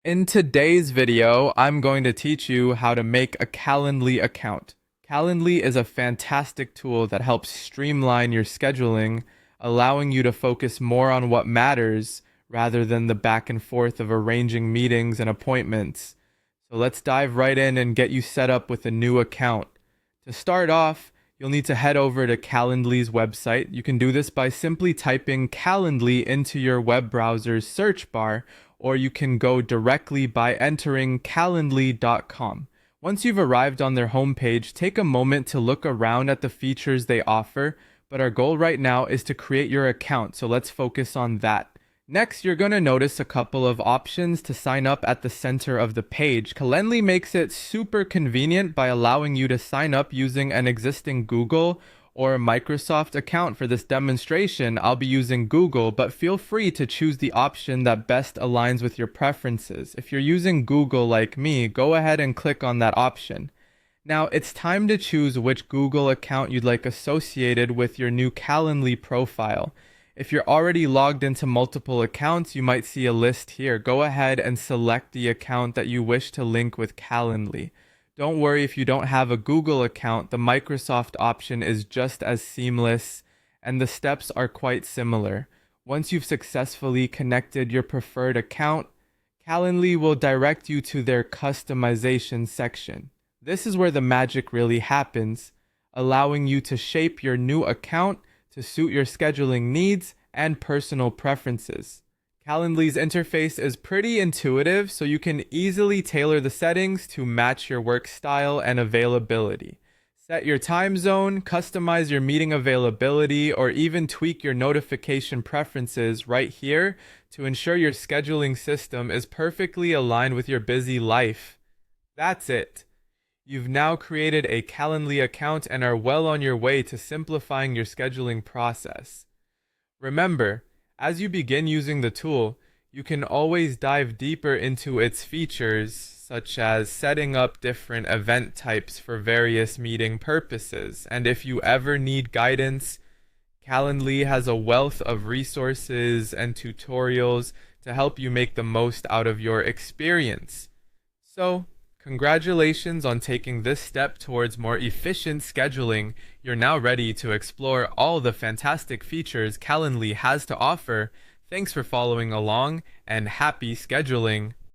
In today's video, I'm going to teach you how to make a Calendly account. Calendly is a fantastic tool that helps streamline your scheduling, allowing you to focus more on what matters rather than the back and forth of arranging meetings and appointments. So let's dive right in and get you set up with a new account. To start off, you'll need to head over to Calendly's website. You can do this by simply typing Calendly into your web browser's search bar, or you can go directly by entering calendly.com. Once you've arrived on their homepage, take a moment to look around at the features they offer, but our goal right now is to create your account, so let's focus on that. Next, you're going to notice a couple of options to sign up at the center of the page. Calendly makes it super convenient by allowing you to sign up using an existing Google or a Microsoft account. For this demonstration, I'll be using Google, but feel free to choose the option that best aligns with your preferences. If you're using Google like me, go ahead and click on that option. Now, it's time to choose which Google account you'd like associated with your new Calendly profile. If you're already logged into multiple accounts, you might see a list here. Go ahead and select the account that you wish to link with Calendly. Don't worry if you don't have a Google account, the Microsoft option is just as seamless, and the steps are quite similar. Once you've successfully connected your preferred account, Calendly will direct you to their customization section. This is where the magic really happens, allowing you to shape your new account to suit your scheduling needs and personal preferences. Calendly's interface is pretty intuitive, so you can easily tailor the settings to match your work style and availability. Set your time zone, customize your meeting availability, or even tweak your notification preferences right here to ensure your scheduling system is perfectly aligned with your busy life. That's it. You've now created a Calendly account and are well on your way to simplifying your scheduling process. Remember, as you begin using the tool, you can always dive deeper into its features, such as setting up different event types for various meeting purposes. And if you ever need guidance, Calendly has a wealth of resources and tutorials to help you make the most out of your experience. So, congratulations on taking this step towards more efficient scheduling. You're now ready to explore all the fantastic features Calendly has to offer. Thanks for following along, and happy scheduling!